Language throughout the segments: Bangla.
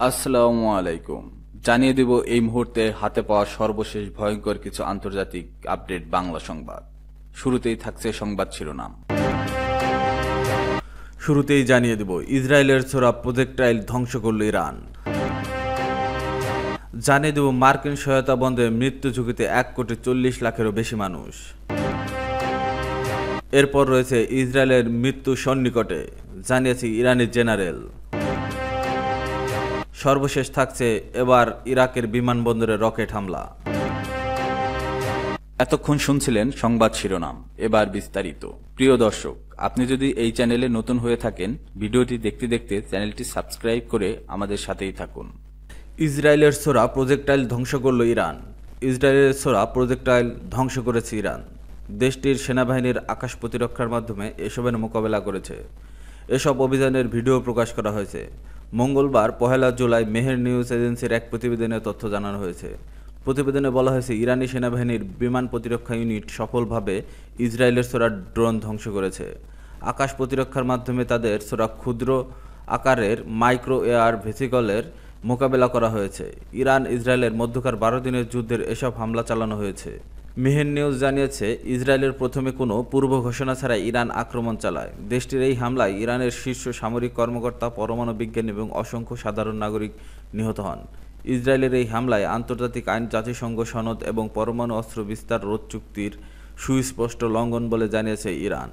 আসসালামু আলাইকুম। জানিয়ে দেব এই মুহূর্তে হাতে পাওয়া সর্বশেষ ভয়ঙ্কর কিছু আন্তর্জাতিক আপডেট বাংলা সংবাদ। শুরুতেই থাকছে সংবাদ শিরোনাম। শুরুতেই জানিয়ে দেব ইসরায়েলের ছোড়া প্রজেক্টাইল ধ্বংস করল ইরান। জানিয়ে দেব মার্কিন সহায়তা বন্ধে মৃত্যু ঝুঁকিতে 1,40,00,000-এরও বেশি মানুষ। এরপর রয়েছে ইসরায়েলের মৃত্যু সন্নিকটে, জানিয়েছে ইরানের জেনারেল। সর্বশেষ থাকছে এবার ইরাকের বিমানবন্দরে রকেট হামলা। এতক্ষণ শুনছিলেন সংবাদ শিরোনাম, এবার বিস্তারিত। প্রিয় দর্শক, আপনি যদি এই চ্যানেলে নতুন হয়ে থাকেন, ভিডিওটি দেখতে দেখতে চ্যানেলটি সাবস্ক্রাইব করে আমাদের সাথেই থাকুন। ইসরায়েলের ছোড়া প্রজেক্টাইল ধ্বংস করল ইরান। ইসরায়েলের ছোড়া প্রজেক্টাইল ধ্বংস করেছে ইরান। দেশটির সেনাবাহিনীর আকাশ প্রতিরক্ষার মাধ্যমে এসবের মোকাবেলা করেছে। এসব অভিযানের ভিডিও প্রকাশ করা হয়েছে। মঙ্গলবার 1 জুলাই মেহের নিউজ এজেন্সির এক প্রতিবেদনে তথ্য জানানো হয়েছে। প্রতিবেদনে বলা হয়েছে, ইরানি সেনাবাহিনীর বিমান প্রতিরক্ষা ইউনিট সফলভাবে ইসরায়েলের ছোড়া ড্রোন ধ্বংস করেছে। আকাশ প্রতিরক্ষার মাধ্যমে তাদের ছোড়া ক্ষুদ্র আকারের মাইক্রো এয়ার ভেসিকলের মোকাবেলা করা হয়েছে। ইরান ইসরায়েলের মধ্যকার 12 দিনের যুদ্ধের এসব হামলা চালানো হয়েছে। মেহের নিউজ জানিয়েছে, ইসরায়েলের প্রথমে কোনো পূর্ব ঘোষণা ছাড়াই ইরান আক্রমণ চালায়। দেশটির এই হামলায় ইরানের শীর্ষ সামরিক কর্মকর্তা, পরমাণু বিজ্ঞানী এবং অসংখ্য সাধারণ নাগরিক নিহত হন। ইসরায়েলের এই হামলায় আন্তর্জাতিক আইন, জাতিসংঘ সনদ এবং পরমাণু অস্ত্র বিস্তার রোধ চুক্তির সুস্পষ্ট লঙ্ঘন বলে জানিয়েছে ইরান।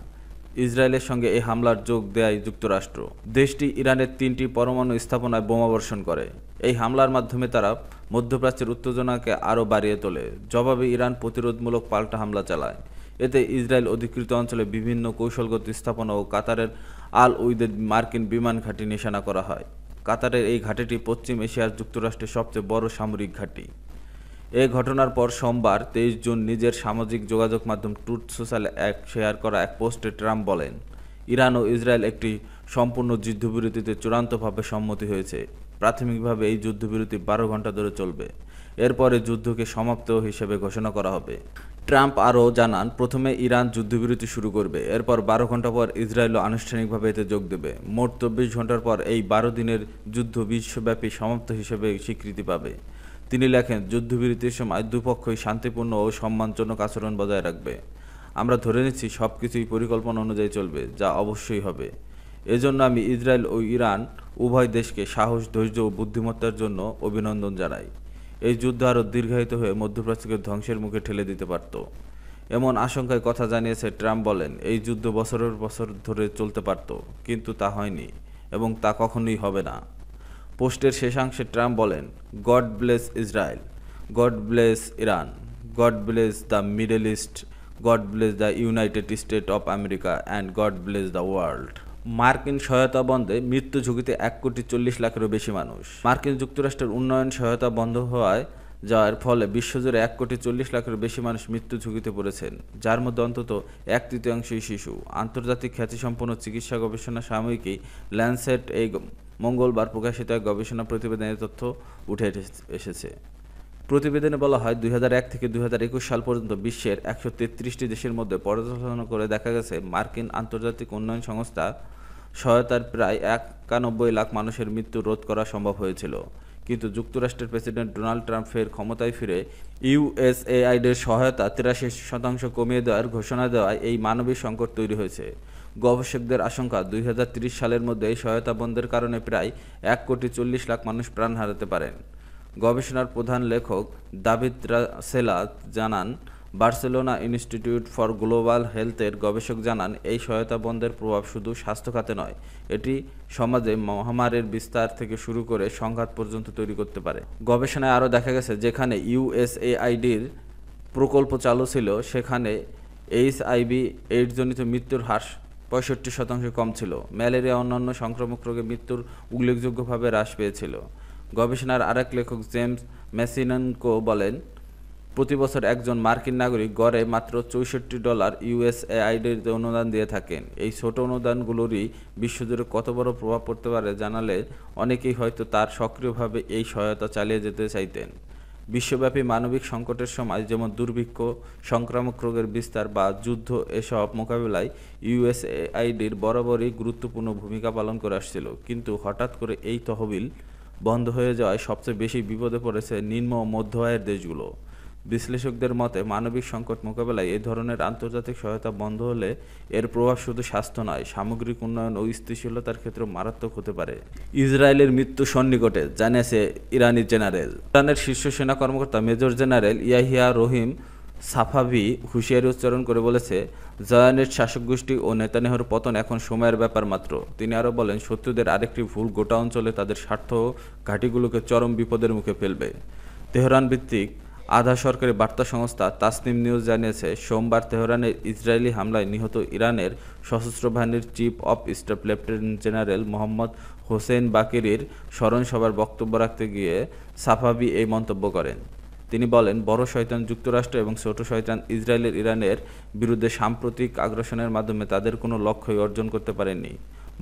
ইসরায়েলের সঙ্গে এই হামলার যোগ দেয় যুক্তরাষ্ট্র। দেশটি ইরানের 3টি পরমাণু স্থাপনায় বোমাবর্ষণ করে। এই হামলার মাধ্যমে তারা মধ্যপ্রাচ্যের উত্তেজনাকে আরও বাড়িয়ে তোলে। জবাবে ইরান প্রতিরোধমূলক পাল্টা হামলা চালায়। এতে ইসরায়েল অধিকৃত অঞ্চলে বিভিন্ন কৌশলগত স্থাপনা ও কাতারের আল উইদের মার্কিন বিমান ঘাঁটি নিশানা করা হয়। কাতারের এই ঘাঁটিটি পশ্চিম এশিয়ার যুক্তরাষ্ট্রের সবচেয়ে বড় সামরিক ঘাঁটি। এ ঘটনার পর সোমবার 23 জুন নিজের সামাজিক যোগাযোগ মাধ্যম ট্রুথ সোশ্যালে শেয়ার করা এক পোস্টে ট্রাম্প বলেন, ইরান ও ইসরায়েল একটি সম্পূর্ণ যুদ্ধবিরতিতে চূড়ান্তভাবে সম্মতি হয়েছে। প্রাথমিকভাবে এই যুদ্ধবিরতি 12 ঘন্টা ধরে চলবে। এরপরে যুদ্ধকে সমাপ্ত হিসেবে ঘোষণা করা হবে। ট্রাম্প আরও জানান, প্রথমে ইরান যুদ্ধবিরতি শুরু করবে, এরপর 12 ঘন্টা পর ইসরায়েলও আনুষ্ঠানিকভাবে এতে যোগ দেবে। মোট 24 ঘন্টার পর এই 12 দিনের যুদ্ধ বিশ্বব্যাপী সমাপ্ত হিসেবে স্বীকৃতি পাবে। তিনি লেখেন, যুদ্ধবিরতির সময় দুপক্ষই শান্তিপূর্ণ ও সম্মানজনক আচরণ বজায় রাখবে। আমরা ধরে নিচ্ছি সবকিছুই পরিকল্পনা অনুযায়ী চলবে, যা অবশ্যই হবে। এজন্য আমি ইসরায়েল ও ইরান উভয় দেশকে সাহস, ধৈর্য ও বুদ্ধিমত্তার জন্য অভিনন্দন জানাই। এই যুদ্ধ আরও দীর্ঘায়িত হয়ে মধ্যপ্রাচ্যকে ধ্বংসের মুখে ঠেলে দিতে পারত, এমন আশঙ্কায় কথা জানিয়েছে ট্রাম্প। বলেন, এই যুদ্ধ বছরের বছর ধরে চলতে পারত, কিন্তু তা হয়নি এবং তা কখনোই হবে না। পোস্টের শেষাংশে ট্রাম্প বলেন, god bless Israel, god bless Iran, god bless the middle east, god bless the United state of America and god bless the world. মার্কিন সহায়তা বন্ধে মৃত্যু ঝুঁকিতে 1,40,00,000-এরও বেশি মানুষ। মার্কিন যুক্তরাষ্ট্রের উন্নয়ন সহায়তা বন্ধ হওয়ায় যাওয়ার ফলে বিশ্বজুড়ে 1,40,00,000-এরও বেশি মানুষ মৃত্যু ঝুঁকিতে পড়েছেন, যার মধ্যে অন্তত 1/3 শিশু। আন্তর্জাতিক খ্যাতিসম্পন্ন চিকিৎসা গবেষণা সাময়িকী ল্যান্সেট এই মঙ্গলবার প্রকাশিত এক গবেষণা প্রতিবেদনের তথ্য উঠে এসেছে। প্রতিবেদনে বলা হয়, 2001 থেকে 2021 সাল পর্যন্ত বিশ্বের 133টি দেশের মধ্যে পর্যালোচনা করে দেখা গেছে, মার্কিন আন্তর্জাতিক উন্নয়ন সংস্থা সহায়তার প্রায় 91 লাখ মানুষের মৃত্যু রোধ করা সম্ভব হয়েছিল। কিন্তু যুক্তরাষ্ট্রের প্রেসিডেন্ট ডোনাল্ড ট্রাম্প ফের ক্ষমতায় ফিরে ইউএসএআইডির সহায়তা 83% কমিয়ে দেওয়ার ঘোষণা দেওয়ায় এই মানবিক সংকট তৈরি হয়েছে। গবেষকদের আশঙ্কা, 2030 সালের মধ্যে এই সহায়তা বন্ধের কারণে প্রায় 1,40,00,000 মানুষ প্রাণ হারাতে পারেন। গবেষণার প্রধান লেখক দাভিদ রাসেলা জানান, বার্সেলোনা ইনস্টিটিউট ফর গ্লোবাল হেলথের গবেষক জানান, এই সহায়তা বন্ধের প্রভাব শুধু স্বাস্থ্য খাতে নয়, এটি সমাজে মহামারীর বিস্তার থেকে শুরু করে সংঘাত পর্যন্ত তৈরি করতে পারে। গবেষণায় আরও দেখা গেছে, যেখানে ইউএসএআইডির প্রকল্প চালু ছিল, সেখানে এইচআইভি এইডসজনিত মৃত্যুর হার 65% কম ছিল। ম্যালেরিয়া অন্যান্য সংক্রামক রোগে মৃত্যুর উল্লেখযোগ্যভাবে হ্রাস পেয়েছিল। গবেষণার আরেক লেখক জেমস ম্যাসিনকো বলেন, প্রতি বছর একজন মার্কিন নাগরিক গড়ে মাত্র $64 ইউএসএআইডির অনুদান দিয়ে থাকেন। এই ছোট অনুদানগুলোরই বিশ্বজুড়ে কত বড় প্রভাব পড়তে পারে জানালে অনেকেই হয়তো তার সক্রিয়ভাবে এই সহায়তা চালিয়ে যেতে চাইতেন। বিশ্বব্যাপী মানবিক সংকটের সময়, যেমন দুর্ভিক্ষ, সংক্রামক রোগের বিস্তার বা যুদ্ধ, এসব মোকাবিলায় ইউএসএআইডির বরাবরই গুরুত্বপূর্ণ ভূমিকা পালন করে আসছিল। কিন্তু হঠাৎ করে এই তহবিল বন্ধ হয়ে যাওয়ায় সবচেয়ে বেশি বিপদে পড়েছে নিম্ন ও মধ্য আয়ের দেশগুলো। বিশ্লেষকদের মতে মানবিক সংকট মোকাবেলায় এই ধরনের আন্তর্জাতিক সহায়তা বন্ধ হলে এর প্রভাব শুধু স্বাস্থ্য নয়, সামগ্রিক উন্নয়ন ও স্থিতিশীলতার ক্ষেত্রে মারাত্মক হতে পারে। ইসরায়েলের মৃত্যু সন্নিকটে, জানিয়েছে ইরানি জেনারেল। ইরানের শীর্ষ সেনা কর্মকর্তা মেজর জেনারেল ইয়াহিয়া রহিম সাফাভি হুঁশিয়ারি উচ্চারণ করে বলেছে, জায়ানিস্ট শাসকগোষ্ঠী ও নেতানিয়াহুর পতন এখন সময়ের ব্যাপার মাত্র। তিনি আরও বলেন, শত্রুদের আরেকটি ভুল গোটা অঞ্চলে তাদের স্বার্থ ও ঘাঁটিগুলোকে চরম বিপদের মুখে ফেলবে। তেহরান ভিত্তিক আধা সরকারি বার্তা সংস্থা তাসনিম নিউজ জানিয়েছে, সোমবার তেহরানের ইসরায়েলি হামলায় নিহত ইরানের সশস্ত্র বাহিনীর chief of staff lieutenant general Mohammad Hossein বাকেরির স্মরণসভার বক্তব্য রাখতে গিয়ে সাফাভি এই মন্তব্য করেন। তিনি বলেন, বড় শয়তান যুক্তরাষ্ট্র এবং ছোট শয়তান ইসরায়েলের ইরানের বিরুদ্ধে সাম্প্রতিক আগ্রাসনের মাধ্যমে তাদের কোনো লক্ষ্যই অর্জন করতে পারেনি,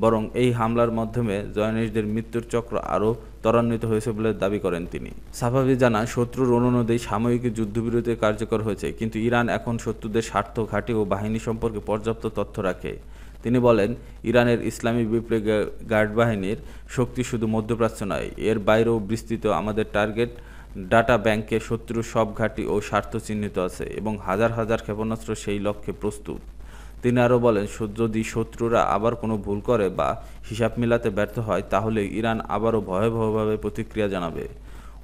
বরং এই হামলার মাধ্যমে জয়নিস্টদের মৃত্যুর চক্র আরও ত্বরান্বিত হয়েছে বলে দাবি করেন তিনি। সাফাভি জানান, শত্রুর অনুরোধেই সাময়িক যুদ্ধবিরতি কার্যকর হয়েছে, কিন্তু ইরান এখন শত্রুদের স্বার্থ, ঘাঁটি ও বাহিনী সম্পর্কে পর্যাপ্ত তথ্য রাখে। তিনি বলেন, ইরানের ইসলামী বিপ্লবী গার্ড বাহিনীর শক্তি শুধু মধ্যপ্রাচ্য নয়, এর বাইরেও বিস্তৃত। আমাদের টার্গেট ডাটা ব্যাংকে শত্রুর সব ঘাঁটি ও স্বার্থ চিহ্নিত আছে এবং হাজার হাজার ক্ষেপণাস্ত্র সেই লক্ষ্যে প্রস্তুত। তিনি আরও বলেন, যদি শত্রুরা আবার কোনো ভুল করে বা হিসাব মেলাতে ব্যর্থ হয়, তাহলে ইরান আবারও ভয়াবহভাবে প্রতিক্রিয়া জানাবে।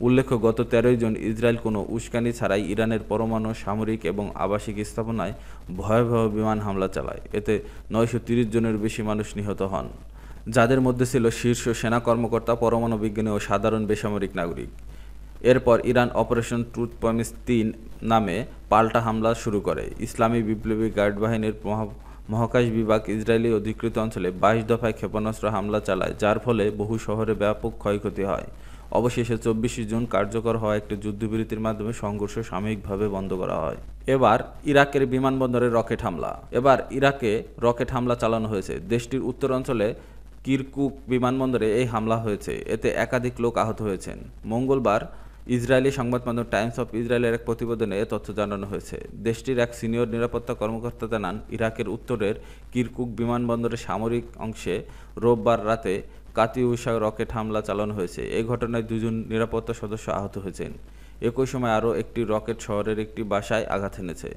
উল্লেখ্য, গত 13 জুন ইসরায়েল কোনো উস্কানি ছাড়াই ইরানের পরমাণু, সামরিক এবং আবাসিক স্থাপনায় ভয়াবহ বিমান হামলা চালায়। এতে 930 জনের বেশি মানুষ নিহত হন, যাদের মধ্যে ছিল শীর্ষ সেনা কর্মকর্তা, পরমাণু বিজ্ঞানী ও সাধারণ বেসামরিক নাগরিক। এরপর ইরান অপারেশন ট্রুথ প্রমিস 3 নামে পাল্টা হামলা শুরু করে। ইসলামী বিপ্লবী গার্ড বাহিনীর মহাকাশ বিভাগ ইসরায়েলি অধিকৃত অঞ্চলে 22 দফায় ক্ষেপণাস্ত্র হামলা চালায়, যার ফলে বহু শহরে ব্যাপক ক্ষয়ক্ষতি হয়। অবশেষে 24 জুন কার্যকর হওয়া একটি যুদ্ধবিরতির মাধ্যমে সংঘর্ষ সাময়িকভাবে বন্ধ করা হয়। এবার ইরাকের বিমানবন্দরে রকেট হামলা চালানো হয়েছে। দেশটির উত্তরাঞ্চলে কিরকুক বিমানবন্দরে এই হামলা হয়েছে, এতে একাধিক লোক আহত হয়েছেন। মঙ্গলবার ইসরায়েলি সংবাদমাধ্যম টাইমস অফ ইসরায়েলের এক প্রতিবেদনে এ তথ্য জানানো হয়েছে। দেশটির এক সিনিয়র নিরাপত্তা কর্মকর্তা জানান, ইরাকের উত্তরের কিরকুক বিমানবন্দরের সামরিক অংশে রোববার রাতে কাতিউশা রকেট হামলা চালানো হয়েছে। এই ঘটনায় 2 জন নিরাপত্তা সদস্য আহত হয়েছেন। একই সময় আরও একটি রকেট শহরের একটি বাসায় আঘাত এনেছে।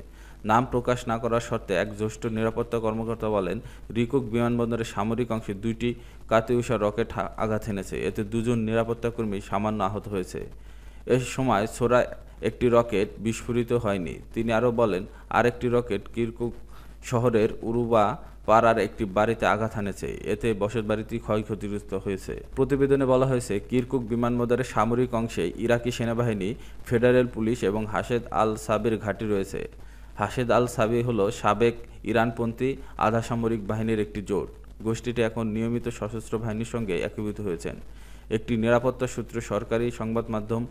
নাম প্রকাশ না করার শর্তে এক জ্যেষ্ঠ নিরাপত্তা কর্মকর্তা বলেন, কিরকুক বিমানবন্দরের সামরিক অংশে 2টি কাতিউশা রকেট আঘাত এনেছে। এতে 2 জন নিরাপত্তাকর্মী সামান্য আহত হয়েছে। এ সময় ছোড়া একটি রকেট বিস্ফোরিত হয়নি। তিনি আরও বলেন, আরেকটি রকেট কিরকুক শহরের উরুবা পাড়ার একটি বাড়িতে আঘাত হানেছে, এতে বসতবাড়িটি ক্ষয়ক্ষতিগ্রস্ত হয়েছে। প্রতিবেদনে বলা হয়েছে, কিরকুক বিমানবন্দরের সামরিক অংশে ইরাকি সেনাবাহিনী, ফেডারেল পুলিশ এবং হাশেদ আল সাবির ঘাঁটি রয়েছে। হাশেদ আল সাবি হল সাবেক ইরানপন্থী আধা সামরিক বাহিনীর একটি জোট। গোষ্ঠীটি এখন নিয়মিত সশস্ত্র বাহিনীর সঙ্গে একীভূত হয়েছেন। একটি নিরাপত্তা সূত্র সরকারি সংবাদ মাধ্যম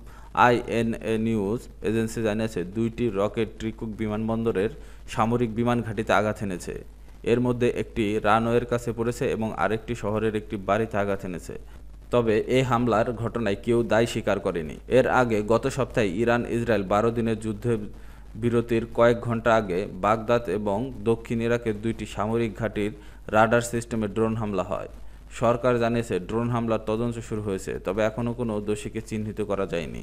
আইএনএ নিউজ এজেন্সি জানিয়েছে, 2টি রকেট কিরকুক বিমানবন্দরের সামরিক বিমান ঘাঁটিতে আঘাত এনেছে। এর মধ্যে একটি রানওয়ের কাছে পড়েছে এবং আরেকটি শহরের একটি বাড়িতে আঘাত এনেছে। তবে এই হামলার ঘটনায় কেউ দায় স্বীকার করেনি। এর আগে গত সপ্তাহে ইরান ইসরায়েল 12 দিনের যুদ্ধবিরতির কয়েক ঘণ্টা আগে বাগদাদ এবং দক্ষিণ ইরাকের 2টি সামরিক ঘাঁটির রাডার সিস্টেমে ড্রোন হামলা হয়। সরকার জানিয়েছে, ড্রোন হামলার তদন্ত শুরু হয়েছে, তবে এখনও কোনো দোষীকে চিহ্নিত করা যায়নি।